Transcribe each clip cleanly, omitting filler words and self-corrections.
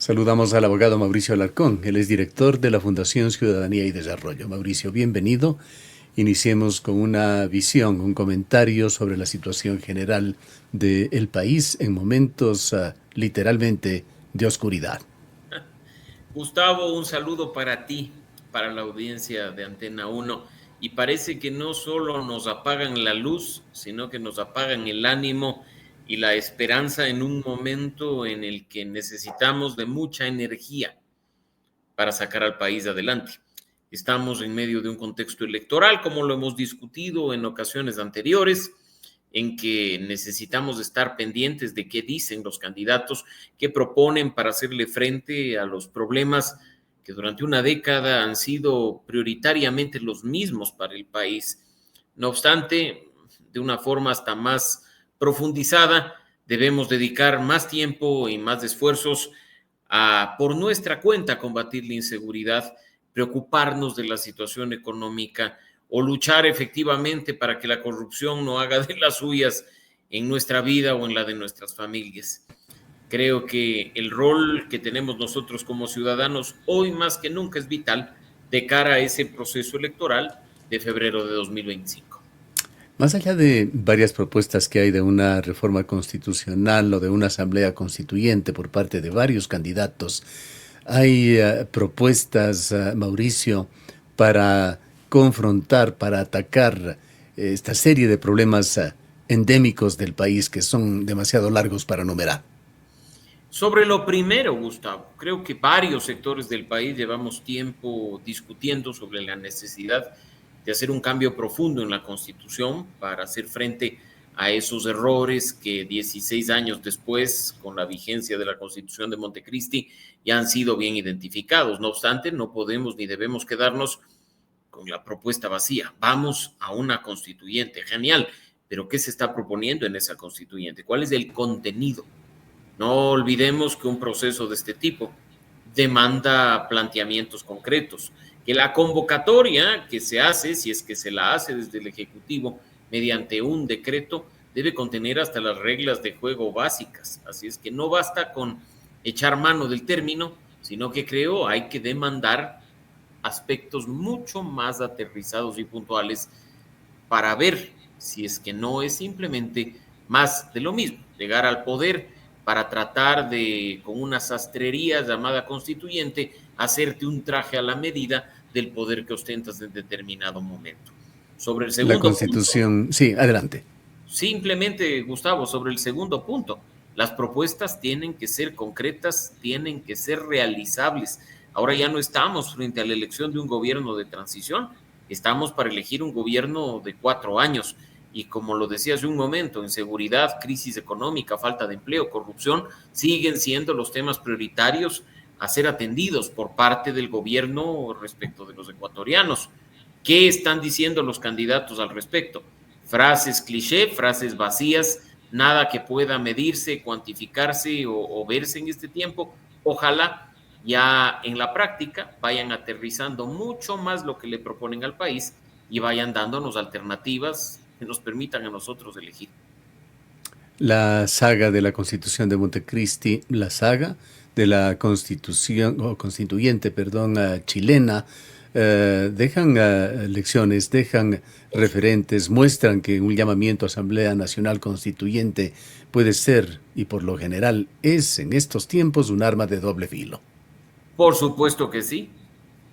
Saludamos al abogado Mauricio Alarcón, él es director de la Fundación Ciudadanía y Desarrollo. Mauricio, bienvenido. Iniciemos con una visión, un comentario sobre la situación general del país en momentos literalmente de oscuridad. Gustavo, un saludo para ti, para la audiencia de Antena 1. Y parece que no solo nos apagan la luz, sino que nos apagan el ánimo y la esperanza en un momento en el que necesitamos de mucha energía para sacar al país adelante. Estamos en medio de un contexto electoral, como lo hemos discutido en ocasiones anteriores, en que necesitamos estar pendientes de qué dicen los candidatos, qué proponen para hacerle frente a los problemas que durante una década han sido prioritariamente los mismos para el país. No obstante, de una forma hasta más profundizada, debemos dedicar más tiempo y más esfuerzos a, por nuestra cuenta, combatir la inseguridad, preocuparnos de la situación económica o luchar efectivamente para que la corrupción no haga de las suyas en nuestra vida o en la de nuestras familias. Creo que el rol que tenemos nosotros como ciudadanos hoy más que nunca es vital de cara a ese proceso electoral de febrero de 2025. Más allá de varias propuestas que hay de una reforma constitucional o de una asamblea constituyente por parte de varios candidatos, hay propuestas, Mauricio, para confrontar, para atacar esta serie de problemas endémicos del país que son demasiado largos para numerar. Sobre lo primero, Gustavo, creo que varios sectores del país llevamos tiempo discutiendo sobre la necesidad de hacer un cambio profundo en la Constitución para hacer frente a esos errores que 16 años después, con la vigencia de la Constitución de Montecristi, ya han sido bien identificados. No obstante, no podemos ni debemos quedarnos con la propuesta vacía. Vamos a una constituyente, genial, pero ¿qué se está proponiendo en esa constituyente? ¿Cuál es el contenido? No olvidemos que un proceso de este tipo demanda planteamientos concretos, que la convocatoria que se hace, si es que se la hace desde el Ejecutivo mediante un decreto, debe contener hasta las reglas de juego básicas. Así es que no basta con echar mano del término, sino que creo hay que demandar aspectos mucho más aterrizados y puntuales para ver si es que no es simplemente más de lo mismo, llegar al poder para tratar de, con una sastrería llamada constituyente, hacerte un traje a la medida del poder que ostentas en determinado momento. Sobre el La segundo punto, Constitución, sí, adelante. simplemente, Gustavo, sobre el segundo punto, las propuestas tienen que ser concretas, tienen que ser realizables. Ahora ya no estamos frente a la elección de un gobierno de transición, estamos para elegir un gobierno de 4 años. Y como lo decía hace un momento, inseguridad, crisis económica, falta de empleo, corrupción, siguen siendo los temas prioritarios a ser atendidos por parte del gobierno respecto de los ecuatorianos. ¿Qué están diciendo los candidatos al respecto? Frases cliché, frases vacías, nada que pueda medirse, cuantificarse o verse en este tiempo. Ojalá ya en la práctica vayan aterrizando mucho más lo que le proponen al país y vayan dándonos alternativas que nos permitan a nosotros elegir. La saga de la Constitución de Montecristi, la saga de la Constitución, o constituyente, perdón, chilena, dejan lecciones, dejan referentes, muestran que un llamamiento a Asamblea Nacional Constituyente puede ser, y por lo general es en estos tiempos, un arma de doble filo. Por supuesto que sí,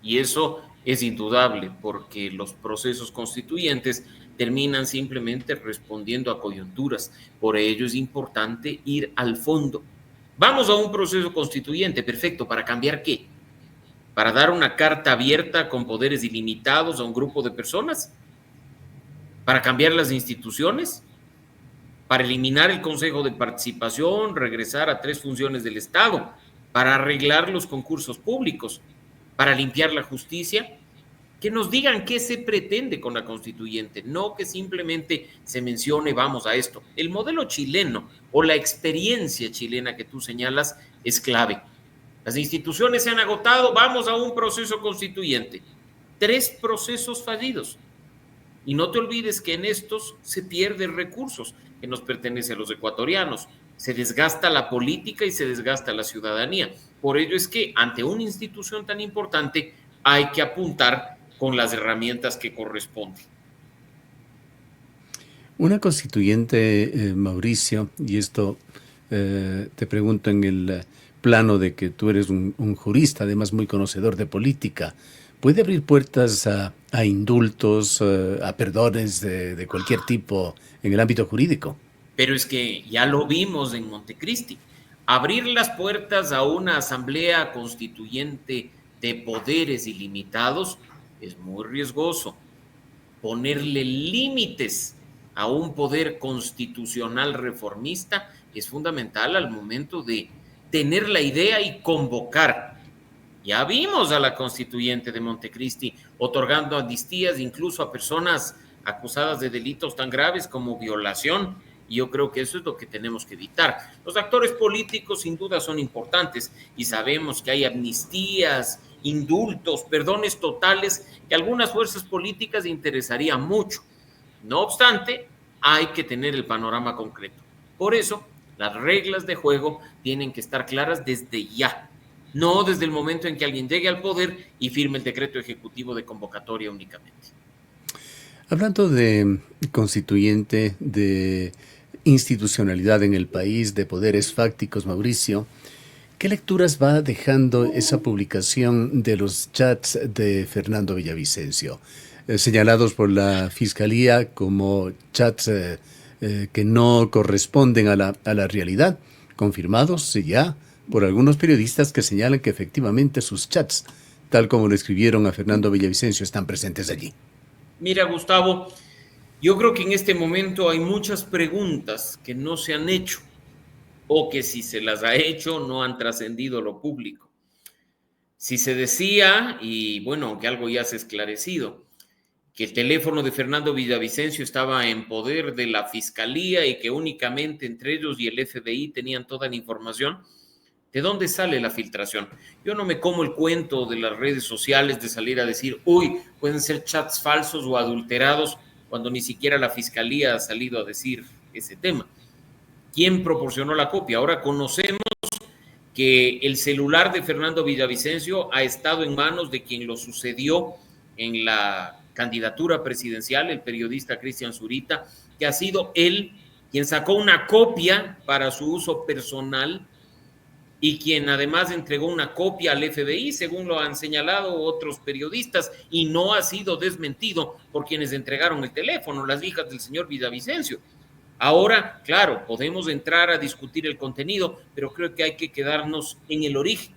y eso es indudable, porque los procesos constituyentes terminan simplemente respondiendo a coyunturas. Por ello es importante ir al fondo. Vamos a un proceso constituyente, perfecto, ¿para cambiar qué? ¿Para dar una carta abierta con poderes ilimitados a un grupo de personas? ¿Para cambiar las instituciones? ¿Para eliminar el Consejo de Participación, regresar a 3 funciones del Estado? ¿Para arreglar los concursos públicos? ¿Para limpiar la justicia? Que nos digan qué se pretende con la constituyente, no que simplemente se mencione vamos a esto. El modelo chileno o la experiencia chilena que tú señalas es clave. Las instituciones se han agotado, vamos a un proceso constituyente. 3 procesos fallidos. Y no te olvides que en estos se pierden recursos que nos pertenecen a los ecuatorianos. se desgasta la política y se desgasta la ciudadanía. Por ello es que ante una institución tan importante hay que apuntar con las herramientas que corresponden. Una constituyente, Mauricio, y esto te pregunto en el plano de que tú eres un jurista, además muy conocedor de política, ¿puede abrir puertas a indultos, a perdones de cualquier tipo en el ámbito jurídico? Pero es que ya lo vimos en Montecristi. Abrir las puertas a una asamblea constituyente de poderes ilimitados es muy riesgoso. Ponerle límites a un poder constitucional reformista es fundamental al momento de tener la idea y convocar. Ya vimos a la constituyente de Montecristi otorgando amnistías incluso a personas acusadas de delitos tan graves como violación, y yo creo que eso es lo que tenemos que evitar. Los actores políticos sin duda son importantes y sabemos que hay amnistías, indultos, perdones totales que a algunas fuerzas políticas interesaría mucho. No obstante, hay que tener el panorama concreto. Por eso, las reglas de juego tienen que estar claras desde ya, no desde el momento en que alguien llegue al poder y firme el decreto ejecutivo de convocatoria únicamente. Hablando de constituyente, de institucionalidad en el país, de poderes fácticos, Mauricio, ¿qué lecturas va dejando esa publicación de los chats de Fernando Villavicencio, señalados por la Fiscalía como chats que no corresponden a la realidad, confirmados ya por algunos periodistas que señalan que efectivamente sus chats, tal como lo escribieron a Fernando Villavicencio, están presentes allí? Mira, Gustavo, yo creo que en este momento hay muchas preguntas que no se han hecho o que si se las ha hecho no han trascendido a lo público. Si se decía, y bueno, aunque algo ya se ha esclarecido, que el teléfono de Fernando Villavicencio estaba en poder de la Fiscalía y que únicamente entre ellos y el FBI tenían toda la información, ¿de dónde sale la filtración? Yo no me como el cuento de las redes sociales de salir a decir, uy, pueden ser chats falsos o adulterados, cuando ni siquiera la Fiscalía ha salido a decir ese tema. ¿Quién proporcionó la copia? Ahora conocemos que el celular de Fernando Villavicencio ha estado en manos de quien lo sucedió en la candidatura presidencial, el periodista Cristian Zurita, que ha sido él quien sacó una copia para su uso personal y quien además entregó una copia al FBI, según lo han señalado otros periodistas, y no ha sido desmentido por quienes entregaron el teléfono, las hijas del señor Villavicencio. Ahora, claro, podemos entrar a discutir el contenido, pero creo que hay que quedarnos en el origen,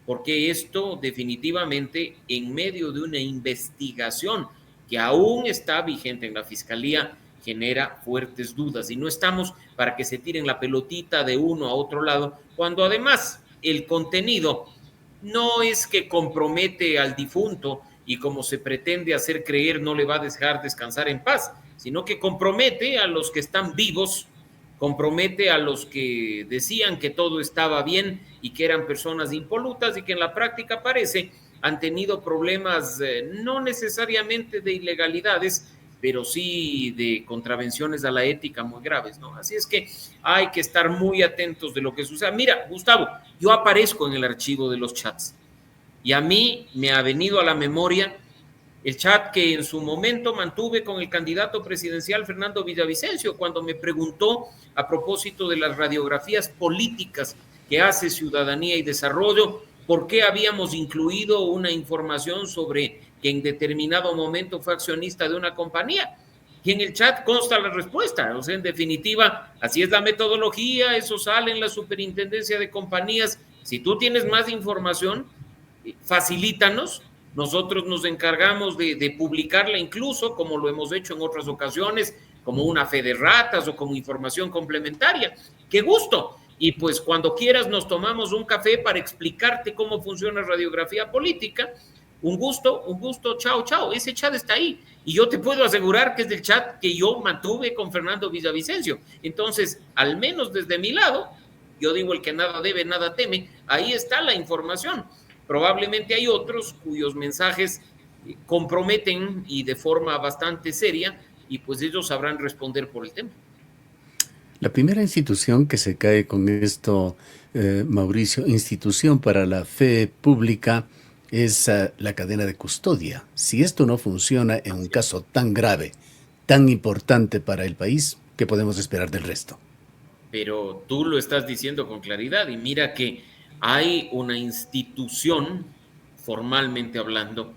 porque esto definitivamente en medio de una investigación que aún está vigente en la Fiscalía genera fuertes dudas y no estamos para que se tiren la pelotita de uno a otro lado, cuando además el contenido no es que compromete al difunto y como se pretende hacer creer no le va a dejar descansar en paz, sino que compromete a los que están vivos, compromete a los que decían que todo estaba bien y que eran personas impolutas y que en la práctica parece han tenido problemas no necesariamente de ilegalidades, pero sí de contravenciones a la ética muy graves, ¿no? Así es que hay que estar muy atentos de lo que sucede. Mira, Gustavo, yo aparezco en el archivo de los chats y a mí me ha venido a la memoria el chat que en su momento mantuve con el candidato presidencial Fernando Villavicencio, cuando me preguntó a propósito de las radiografías políticas que hace Ciudadanía y Desarrollo, por qué habíamos incluido una información sobre que en determinado momento fue accionista de una compañía. Y en el chat consta la respuesta. O sea, en definitiva, así es la metodología, eso sale en la superintendencia de compañías. Si tú tienes más información, facilítanos. Nosotros nos encargamos de publicarla incluso, como lo hemos hecho en otras ocasiones, como una fe de ratas o como información complementaria. ¡Qué gusto! Y pues cuando quieras nos tomamos un café para explicarte cómo funciona radiografía política. Un gusto, chao, chao. Ese chat está ahí. Y yo te puedo asegurar que es del chat que yo mantuve con Fernando Villavicencio. Entonces, al menos desde mi lado, yo digo el que nada debe, nada teme, ahí está la información. Probablemente hay otros cuyos mensajes comprometen y de forma bastante seria y pues ellos sabrán responder por el tema. La primera institución que se cae con esto, Mauricio, institución para la fe pública, es la cadena de custodia. Si esto no funciona en un Así es. caso tan grave, tan importante para el país, ¿qué podemos esperar del resto? Pero tú lo estás diciendo con claridad y mira que hay una institución, formalmente hablando,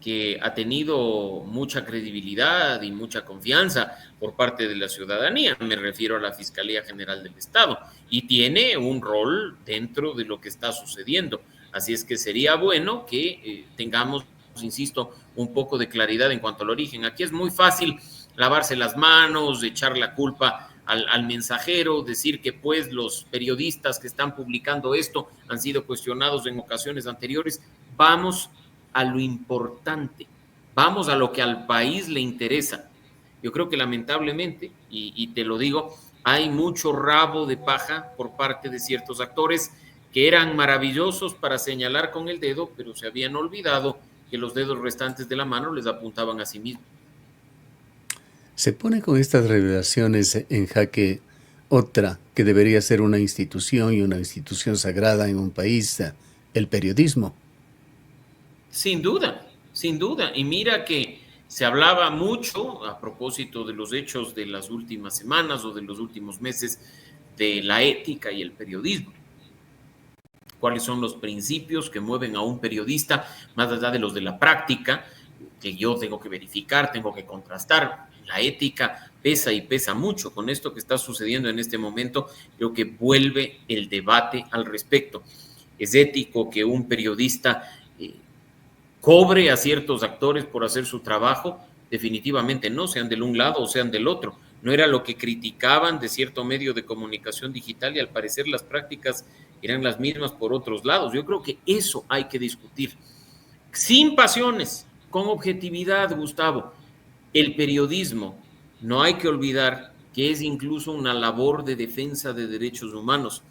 que ha tenido mucha credibilidad y mucha confianza por parte de la ciudadanía. Me refiero a la Fiscalía General del Estado y tiene un rol dentro de lo que está sucediendo. Así es que sería bueno que tengamos, insisto, un poco de claridad en cuanto al origen. Aquí es muy fácil lavarse las manos, echar la culpa al mensajero, decir que pues los periodistas que están publicando esto han sido cuestionados en ocasiones anteriores. Vamos a lo importante, vamos a lo que al país le interesa. Yo creo que lamentablemente, y te lo digo, hay mucho rabo de paja por parte de ciertos actores que eran maravillosos para señalar con el dedo, pero se habían olvidado que los dedos restantes de la mano les apuntaban a sí mismos. Se pone con estas revelaciones en jaque otra que debería ser una institución y una institución sagrada en un país, el periodismo. Sin duda, sin duda. Y mira que se hablaba mucho a propósito de los hechos de las últimas semanas o de los últimos meses de la ética y el periodismo. ¿Cuáles son los principios que mueven a un periodista, más allá de los de la práctica, que yo tengo que verificar, tengo que contrastar? La ética pesa y pesa mucho. Con esto que está sucediendo en este momento, creo que vuelve el debate al respecto. ¿Es ético que un periodista cobre a ciertos actores por hacer su trabajo? Definitivamente no, sean del un lado o sean del otro. No era lo que criticaban de cierto medio de comunicación digital y al parecer las prácticas eran las mismas por otros lados. Yo creo que eso hay que discutir. Sin pasiones, con objetividad, Gustavo. El periodismo, no hay que olvidar que es incluso una labor de defensa de derechos humanos,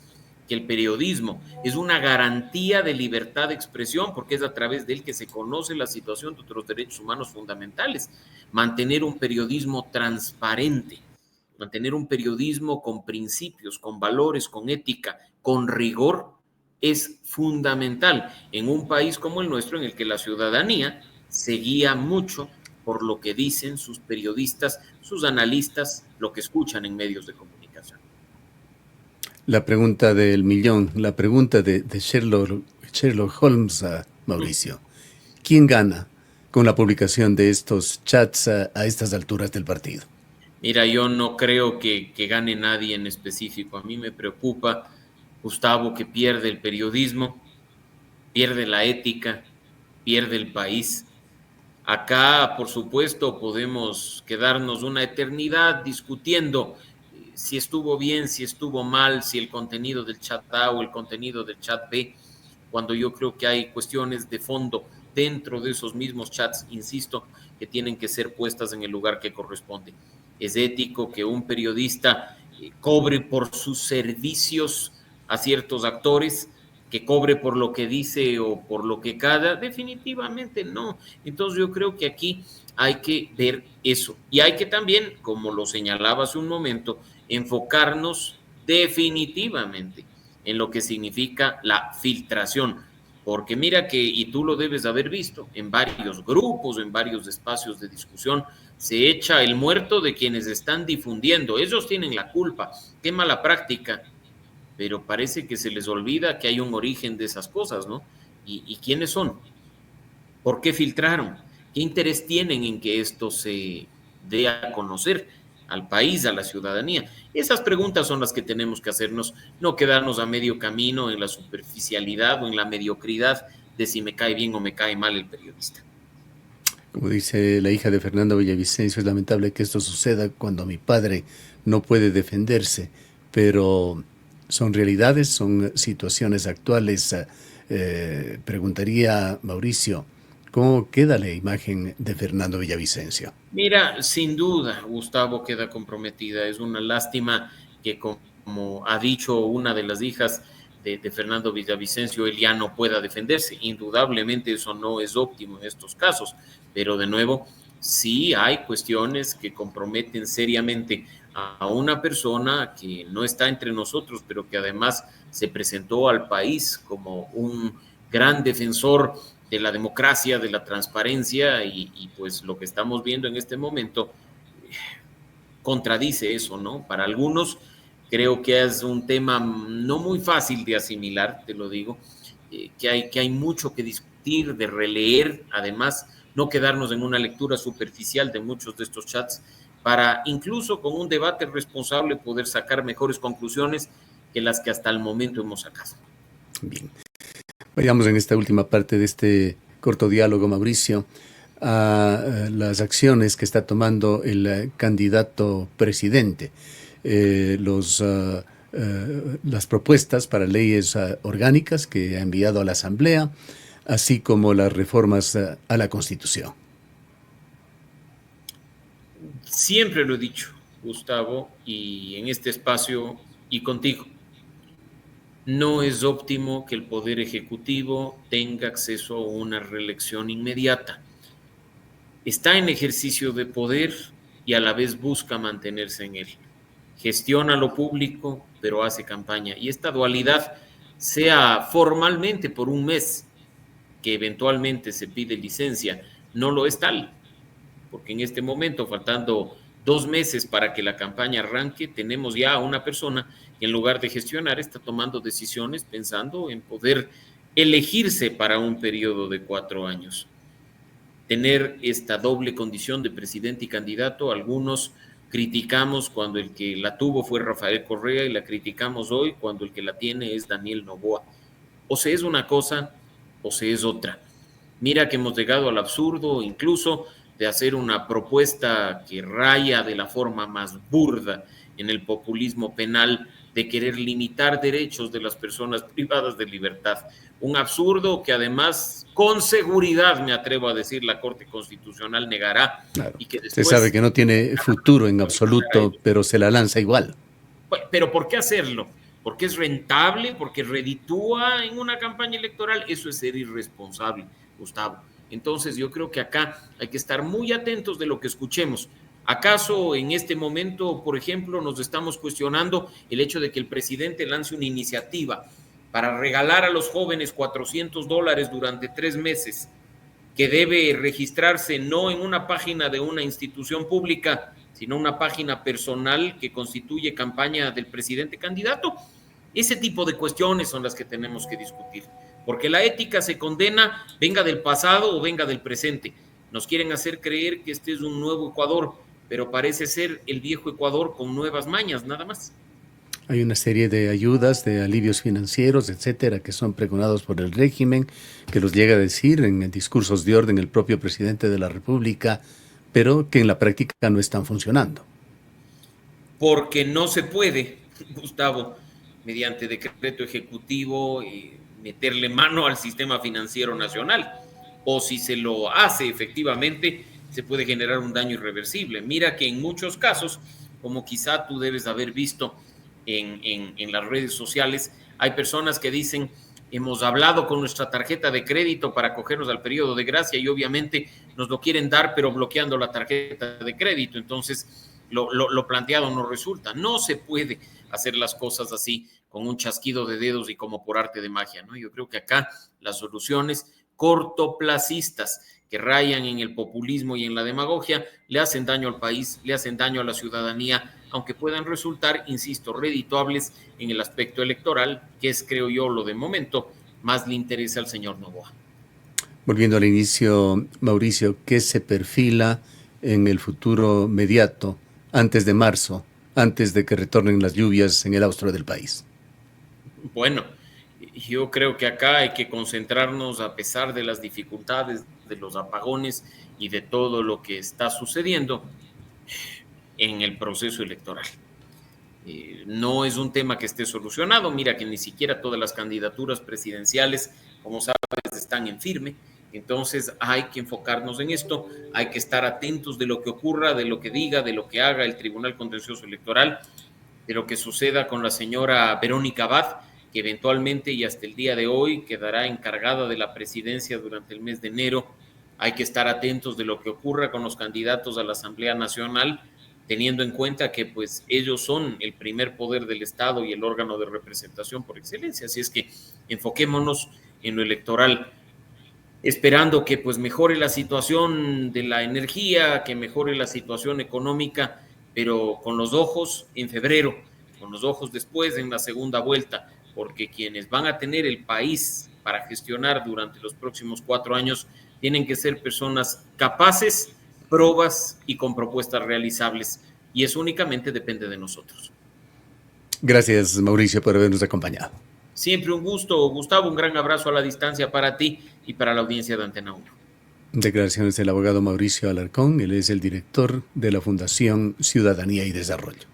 que el periodismo es una garantía de libertad de expresión, porque es a través de él que se conoce la situación de otros derechos humanos fundamentales. Mantener un periodismo transparente, mantener un periodismo con principios, con valores, con ética, con rigor, es fundamental en un país como el nuestro, en el que la ciudadanía se guía mucho por lo que dicen sus periodistas, sus analistas, lo que escuchan en medios de comunicación. La pregunta del millón, la pregunta de Sherlock Holmes, Mauricio. ¿Quién gana con la publicación de estos chats a estas alturas del partido? Mira, yo no creo que gane nadie en específico. A mí me preocupa, Gustavo, que pierde el periodismo, pierde la ética, pierde el país. Acá, por supuesto, podemos quedarnos una eternidad discutiendo si estuvo bien, si estuvo mal, si el contenido del chat A o el contenido del chat B, cuando yo creo que hay cuestiones de fondo dentro de esos mismos chats, insisto, que tienen que ser puestas en el lugar que corresponde. Es ético que un periodista cobre por sus servicios a ciertos actores, que cobre por lo que dice o por lo que cada, definitivamente no. Entonces yo creo que aquí hay que ver eso y hay que también, como lo señalaba hace un momento, enfocarnos definitivamente en lo que significa la filtración. Porque mira que, y tú lo debes haber visto, en varios grupos, en varios espacios de discusión, se echa el muerto de quienes están difundiendo. Ellos tienen la culpa. Qué mala práctica. Pero parece que se les olvida que hay un origen de esas cosas, ¿no? ¿Y quiénes son? ¿Por qué filtraron? ¿Qué interés tienen en que esto se dé a conocer al país, a la ciudadanía? Esas preguntas son las que tenemos que hacernos, no quedarnos a medio camino en la superficialidad o en la mediocridad de si me cae bien o me cae mal el periodista. Como dice la hija de Fernando Villavicencio, es lamentable que esto suceda cuando mi padre no puede defenderse, pero son realidades, son situaciones actuales. Preguntaría Mauricio, ¿cómo queda la imagen de Fernando Villavicencio? Mira, sin duda, Gustavo queda comprometida. Es una lástima que, como ha dicho una de las hijas de Fernando Villavicencio, él ya no pueda defenderse. Indudablemente eso no es óptimo en estos casos, pero de nuevo, sí hay cuestiones que comprometen seriamente a una persona que no está entre nosotros, pero que además se presentó al país como un gran defensor de la democracia, de la transparencia y pues lo que estamos viendo en este momento contradice eso, ¿no? Para algunos creo que es un tema no muy fácil de asimilar, te lo digo, que hay mucho que discutir, de releer, además, no quedarnos en una lectura superficial de muchos de estos chats, para incluso con un debate responsable poder sacar mejores conclusiones que las que hasta el momento hemos sacado. Bien, vayamos en esta última parte de este corto diálogo, Mauricio, a las acciones que está tomando el candidato presidente, las propuestas para leyes orgánicas que ha enviado a la Asamblea, así como las reformas a la Constitución. Siempre lo he dicho, Gustavo, y en este espacio y contigo, no es óptimo que el Poder Ejecutivo tenga acceso a una reelección inmediata. Está en ejercicio de poder y a la vez busca mantenerse en él. Gestiona lo público, pero hace campaña. Y esta dualidad, sea formalmente por un mes, que eventualmente se pide licencia, no lo es tal, porque en este momento, faltando 2 meses para que la campaña arranque, tenemos ya a una persona que en lugar de gestionar está tomando decisiones pensando en poder elegirse para un periodo de 4 años. Tener esta doble condición de presidente y candidato, algunos criticamos cuando el que la tuvo fue Rafael Correa y la criticamos hoy cuando el que la tiene es Daniel Noboa. O se es una cosa o se es otra. Mira que hemos llegado al absurdo incluso de hacer una propuesta que raya de la forma más burda en el populismo penal de querer limitar derechos de las personas privadas de libertad. Un absurdo que además, con seguridad, me atrevo a decir, la Corte Constitucional negará. Claro. Y que Usted después... sabe que no tiene futuro en absoluto, pero se la lanza igual. Pero ¿por qué hacerlo? ¿Porque es rentable? ¿Porque reditúa en una campaña electoral? Eso es ser irresponsable, Gustavo. Entonces yo creo que acá hay que estar muy atentos de lo que escuchemos. ¿Acaso en este momento, por ejemplo, nos estamos cuestionando el hecho de que el presidente lance una iniciativa para regalar a los jóvenes $400 durante 3 meses, que debe registrarse no en una página de una institución pública, sino una página personal que constituye campaña del presidente candidato? Ese tipo de cuestiones son las que tenemos que discutir, porque la ética se condena, venga del pasado o venga del presente. Nos quieren hacer creer que este es un nuevo Ecuador, pero parece ser el viejo Ecuador con nuevas mañas, nada más. Hay una serie de ayudas, de alivios financieros, etcétera, que son pregonados por el régimen, que los llega a decir en discursos de orden el propio presidente de la República, pero que en la práctica no están funcionando. Porque no se puede, Gustavo, mediante decreto ejecutivo, meterle mano al sistema financiero nacional. O si se lo hace efectivamente, se puede generar un daño irreversible. Mira que en muchos casos, como quizá tú debes haber visto en las redes sociales, hay personas que dicen: hemos hablado con nuestra tarjeta de crédito para acogernos al periodo de gracia y obviamente nos lo quieren dar, pero bloqueando la tarjeta de crédito. Entonces, lo planteado no resulta. No se puede hacer las cosas así con un chasquido de dedos y como por arte de magia, ¿no? Yo creo que acá las soluciones cortoplacistas que rayan en el populismo y en la demagogia le hacen daño al país, le hacen daño a la ciudadanía, aunque puedan resultar, insisto, redituables en el aspecto electoral, que es, creo yo, lo de momento más le interesa al señor Noboa. Volviendo al inicio, Mauricio, ¿qué se perfila en el futuro mediato, antes de marzo, antes de que retornen las lluvias en el austro del país? Bueno, yo creo que acá hay que concentrarnos, a pesar de las dificultades, de los apagones y de todo lo que está sucediendo, en el proceso electoral. No es un tema que esté solucionado. Mira que ni siquiera todas las candidaturas presidenciales, como sabes, están en firme. Entonces hay que enfocarnos en esto, hay que estar atentos de lo que ocurra, de lo que diga, de lo que haga el Tribunal Contencioso Electoral, de lo que suceda con la señora Verónica Abad, que eventualmente y hasta el día de hoy quedará encargada de la presidencia durante el mes de enero, hay que estar atentos de lo que ocurra con los candidatos a la Asamblea Nacional, teniendo en cuenta que pues ellos son el primer poder del Estado y el órgano de representación por excelencia. Así es que enfoquémonos en lo electoral, esperando que pues mejore la situación de la energía, que mejore la situación económica, pero con los ojos en febrero, con los ojos después en la segunda vuelta, porque quienes van a tener el país para gestionar durante los próximos 4 años tienen que ser personas capaces, probas y con propuestas realizables. Y eso únicamente depende de nosotros. Gracias, Mauricio, por habernos acompañado. Siempre un gusto, Gustavo. Un gran abrazo a la distancia para ti y para la audiencia de Antena 1. Declaraciones del abogado Mauricio Alarcón, él es el director de la Fundación Ciudadanía y Desarrollo.